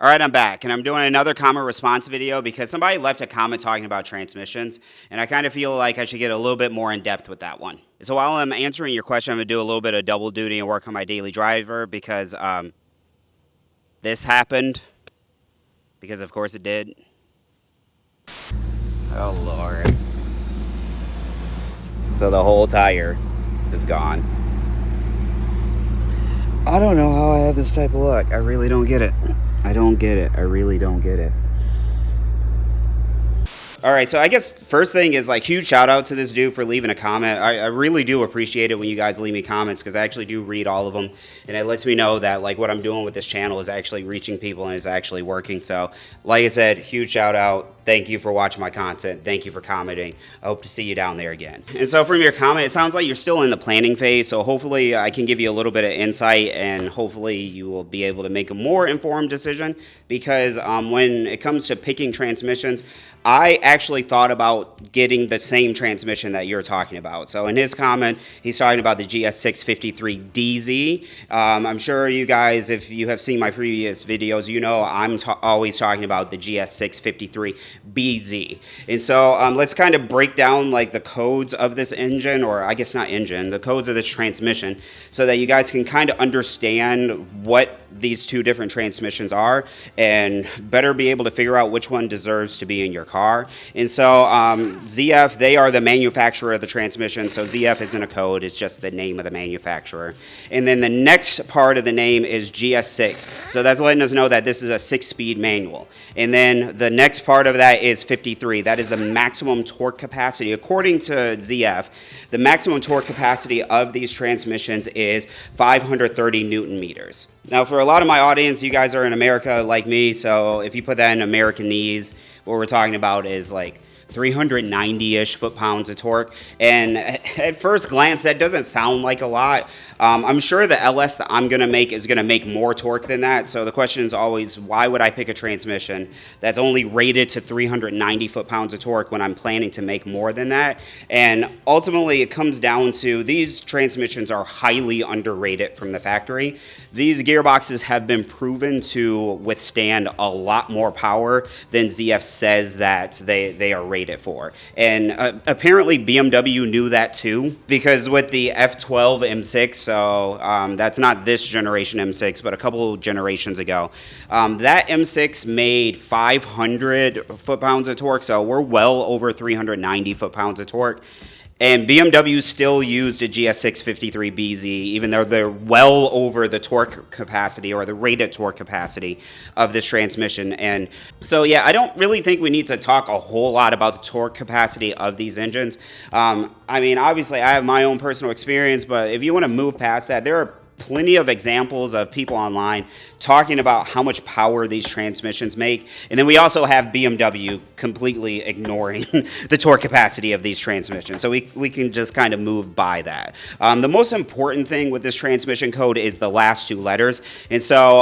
All right, I'm back, and I'm doing another comment response video because somebody left a comment talking about transmissions, and I kind of feel like I should get a little bit more in depth with that one. So while I'm answering your question, I'm going to do a little bit of double duty and work on my daily driver because this happened, because of course it did. Oh, Lord. So the whole tire is gone. I don't know how I have this type of luck. I really don't get it. I don't get it. I really don't get it. All right, so I guess first thing is like huge shout out to this dude for leaving a comment. I really do appreciate it when you guys leave me comments because I actually do read all of them, and it lets me know that like what I'm doing with this channel is actually reaching people and is actually working. So like I said, huge shout out. Thank you for watching my content. Thank you for commenting. I hope to see you down there again. And so from your comment, it sounds like you're still in the planning phase. So hopefully I can give you a little bit of insight and hopefully you will be able to make a more informed decision because when it comes to picking transmissions, I actually thought about getting the same transmission that you're talking about. So in his comment, he's talking about the GS6-53DZ. I'm sure you guys, if you have seen my previous videos, you know I'm always talking about the GS6-53BZ. And so let's kind of break down like the codes of this engine, or I guess not engine, the codes of this transmission, so that you guys can kind of understand what these two different transmissions are and better be able to figure out which one deserves to be in your car. And so ZF, they are the manufacturer of the transmission, so ZF isn't a code, it's just the name of the manufacturer. And then the next part of the name is GS6, so that's letting us know that this is a 6-speed manual. And then the next part of that is 53, that is the maximum torque capacity. According to ZF, the maximum torque capacity of these transmissions is 530 Newton meters. Now, for a lot of my audience, you guys are in America like me, so if you put that in Americanese, what we're talking about is like 390-ish foot-pounds of torque, and at first glance that doesn't sound like a lot. I'm sure the LS that I'm gonna make is gonna make more torque than that, so the question is always, why would I pick a transmission that's only rated to 390 foot-pounds of torque when I'm planning to make more than that? And ultimately it comes down to these transmissions are highly underrated from the factory. These gearboxes have been proven to withstand a lot more power than ZF says that they are rated for. And apparently BMW knew that too, because with the F12 M6, so that's not this generation M6, but a couple generations ago, that M6 made 500 foot-pounds of torque, so we're well over 390 foot-pounds of torque. And BMW still used a GS6-53BZ, even though they're well over the torque capacity or the rated torque capacity of this transmission. And so, yeah, I don't really think we need to talk a whole lot about the torque capacity of these engines. I mean, obviously, I have my own personal experience, but if you want to move past that, there are plenty of examples of people online talking about how much power these transmissions make. And then we also have BMW completely ignoring the torque capacity of these transmissions. So we can just kind of move by that. The most important thing with this transmission code is the last two letters. And so,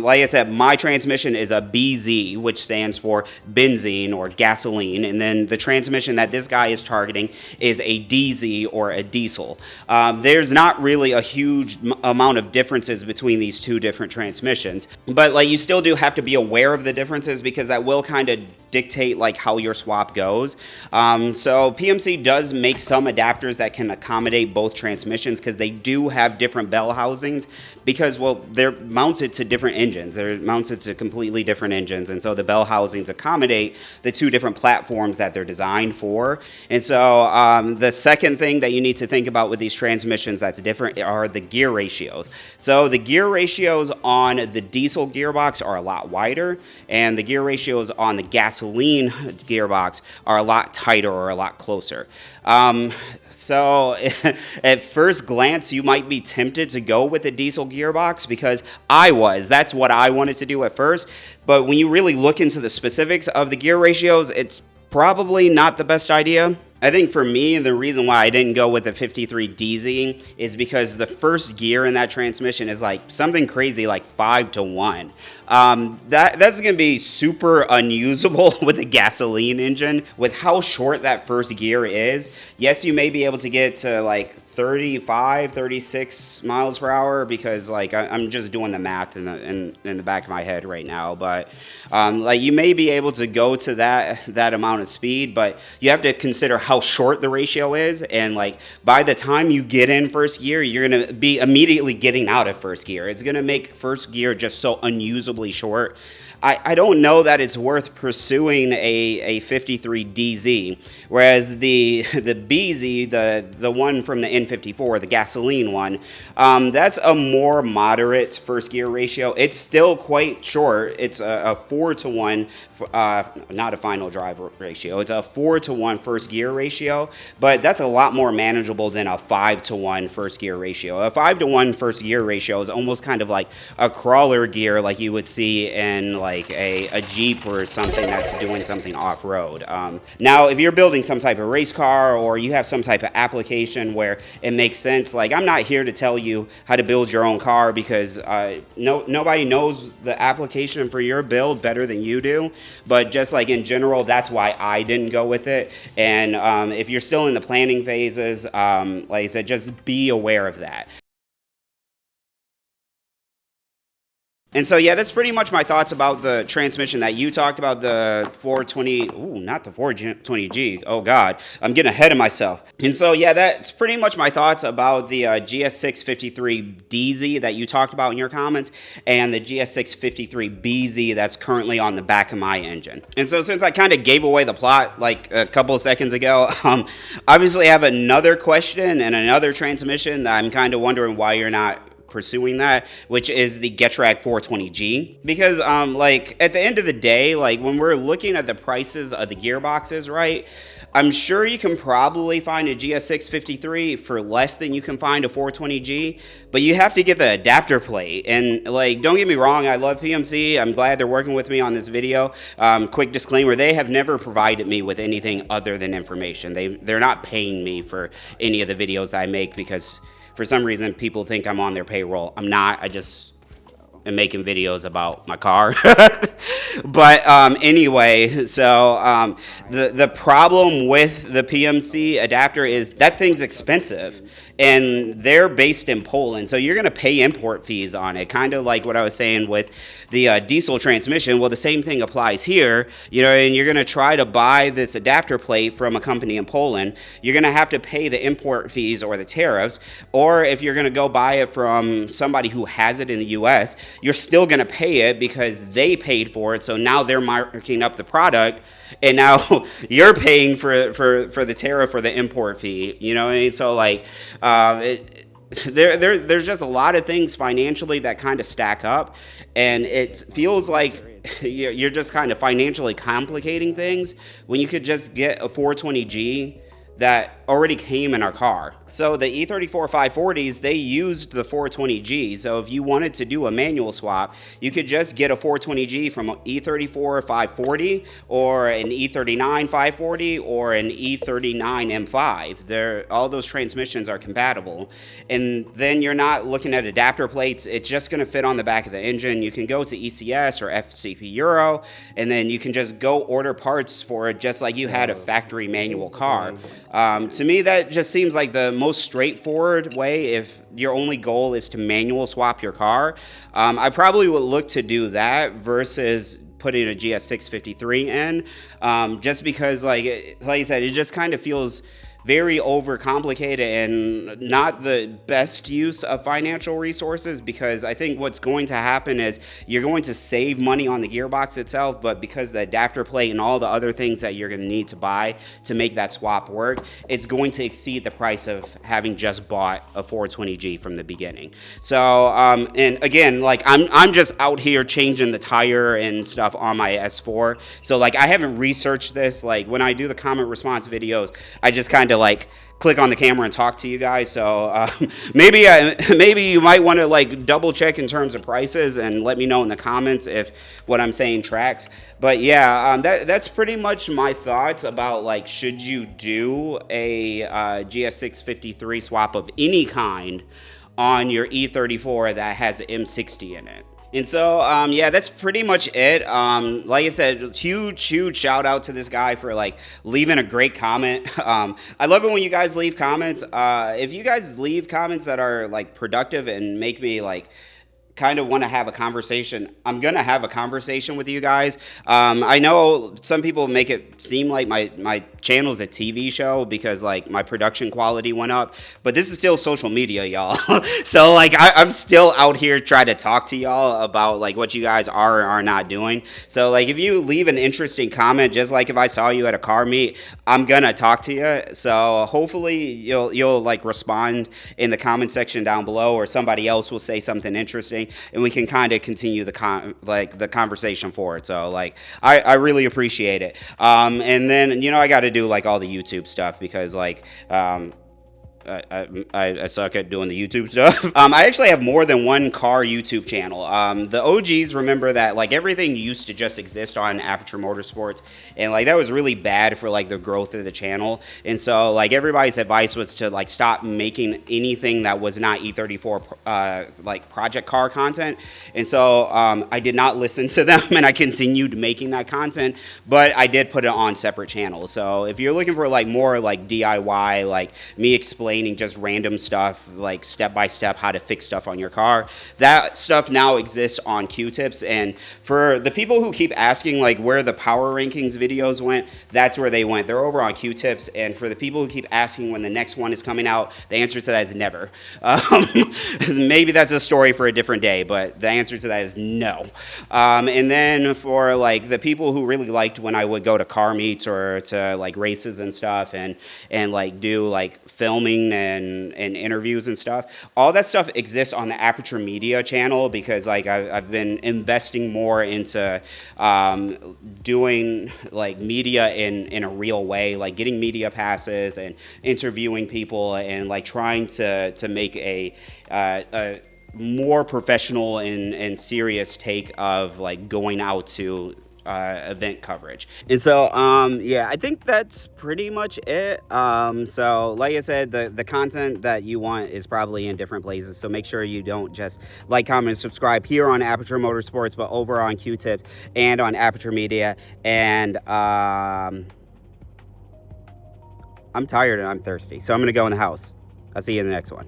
like I said, my transmission is a BZ, which stands for benzene or gasoline. And then the transmission that this guy is targeting is a DZ or a diesel. There's not really a huge amount of differences between these two different transmissions, but like you still do have to be aware of the differences because that will kind of dictate like how your swap goes. So PMC does make some adapters that can accommodate both transmissions because they do have different bell housings because, well, they're mounted to different engines. They're mounted to completely different engines, and so the bell housings accommodate the two different platforms that they're designed for. And so the second thing that you need to think about with these transmissions that's different are the gear ratios. So the gear ratios on the diesel gearbox are a lot wider, and the gear ratios on the gasoline gearbox are a lot tighter or a lot closer. So at first glance, you might be tempted to go with a diesel gearbox because that's what I wanted to do at first. But when you really look into the specifics of the gear ratios, it's probably not the best idea. I think for me, the reason why I didn't go with the 53DZ is because the first gear in that transmission is like something crazy, like 5-to-1. That's going to be super unusable with a gasoline engine. With how short that first gear is, yes, you may be able to get to like 35, 36 miles per hour because like I'm just doing the math in the back of my head right now. But like you may be able to go to that amount of speed, but you have to consider how short the ratio is, and like by the time you get in first gear, you're gonna be immediately getting out of first gear. It's gonna make first gear just so unusably short. I don't know that it's worth pursuing a 53DZ, whereas the BZ, the one from the N54, the gasoline one, that's a more moderate first gear ratio. It's still quite short. It's a 4-to-1, not a final drive ratio. It's a 4-to-1 first gear ratio, but that's a lot more manageable than a 5-to-1 first gear ratio. A 5-to-1 first gear ratio is almost kind of like a crawler gear like you would see in like a Jeep or something that's doing something off-road. Now, if you're building some type of race car or you have some type of application where it makes sense, like I'm not here to tell you how to build your own car because nobody knows the application for your build better than you do. But just like in general, that's why I didn't go with it. And if you're still in the planning phases, like I said, just be aware of that. And so, yeah, that's pretty much my thoughts about the transmission that you talked about, the 420, ooh, not the 420G, oh God, I'm getting ahead of myself. And so, yeah, that's pretty much my thoughts about the GS6-53DZ that you talked about in your comments, and the GS6-53BZ that's currently on the back of my engine. And so, since I kind of gave away the plot like a couple of seconds ago, obviously I have another question and another transmission that I'm kind of wondering why you're not pursuing that, which is the Getrag 420G, because like at the end of the day, like when we're looking at the prices of the gearboxes, right, I'm sure you can probably find a GS6-53 for less than you can find a 420G, but you have to get the adapter plate. And like, don't get me wrong, I love PMC. I'm glad they're working with me on this video. Quick disclaimer, they have never provided me with anything other than information. They're not paying me for any of the videos I make because for some reason, people think I'm on their payroll. I'm not. I just am making videos about my car. But anyway, so the problem with the PMC adapter is that thing's expensive. And they're based in Poland, so you're going to pay import fees on it, kind of like what I was saying with the diesel transmission. Well, the same thing applies here, you know, and you're going to try to buy this adapter plate from a company in Poland. You're going to have to pay the import fees or the tariffs, or if you're going to go buy it from somebody who has it in the U.S., you're still going to pay it because they paid for it, so now they're marking up the product, and now you're paying for the tariff or the import fee, you know what I mean? So like, there's just a lot of things financially that kind of stack up, and it feels like you're just kind of financially complicating things when you could just get a 420G that already came in our car. So the E34 540s, they used the 420G. So if you wanted to do a manual swap, you could just get a 420G from an E34 540 or an E39 540 or an E39 M5. All those transmissions are compatible. And then you're not looking at adapter plates. It's just gonna fit on the back of the engine. You can go to ECS or FCP Euro, and then you can just go order parts for it just like you had a factory manual car. To me, that just seems like the most straightforward way if your only goal is to manual swap your car. I probably would look to do that versus putting a GS6-53 in, just because, like I said, it just kind of feels very overcomplicated and not the best use of financial resources, because I think what's going to happen is you're going to save money on the gearbox itself, but because the adapter plate and all the other things that you're going to need to buy to make that swap work, it's going to exceed the price of having just bought a 420G from the beginning. So, and again, like I'm just out here changing the tire and stuff on my S4. So like I haven't researched this. Like when I do the comment response videos, I just kind of like click on the camera and talk to you guys. So maybe you might want to like double check in terms of prices and let me know in the comments if what I'm saying tracks. But yeah, that's pretty much my thoughts about like, should you do a GS653 swap of any kind on your E34 that has M60 in it. And so, yeah, that's pretty much it. Like I said, huge shout out to this guy for like leaving a great comment. I love it when you guys leave comments. If you guys leave comments that are like productive and make me like kind of want to have a conversation, I'm gonna have a conversation with you guys. I know some people make it seem like my channel's a TV show because like my production quality went up, but this is still social media, y'all. So like I'm still out here trying to talk to y'all about like what you guys are or are not doing. So like if you leave an interesting comment, just like if I saw you at a car meet, I'm gonna talk to you. So hopefully you'll like respond in the comment section down below, or somebody else will say something interesting, and we can kind of continue the conversation forward. So like I really appreciate it. And then I got to do like all the YouTube stuff because like I suck at doing the YouTube stuff. I actually have more than one car YouTube channel. The OGs remember that like everything used to just exist on Aperture Motorsports, and like that was really bad for like the growth of the channel. And so like everybody's advice was to like stop making anything that was not E34 like project car content. And so I did not listen to them, and I continued making that content, but I did put it on separate channels. So if you're looking for like more like DIY, like me explaining just random stuff like step by step how to fix stuff on your car, that stuff now exists on Q-Tips. And for the people who keep asking like where the power rankings videos went, that's where they went. They're over on Q-Tips. And for the people who keep asking when the next one is coming out, the answer to that is never. Maybe that's a story for a different day, but the answer to that is no. And then for like the people who really liked when I would go to car meets or to like races and stuff and like do like filming and interviews and stuff, all that stuff exists on the Aperture Media channel because like I've been investing more into doing like media in a real way, like getting media passes and interviewing people and like trying to make a more professional and serious take of like going out to event coverage. And so yeah, I think that's pretty much it. So like I said, the content that you want is probably in different places, so make sure you don't just like, comment, and subscribe here on Aperture Motorsports, but over on Q-Tips and on Aperture Media. And I'm tired and I'm thirsty, so I'm gonna go in the house. I'll see you in the next one.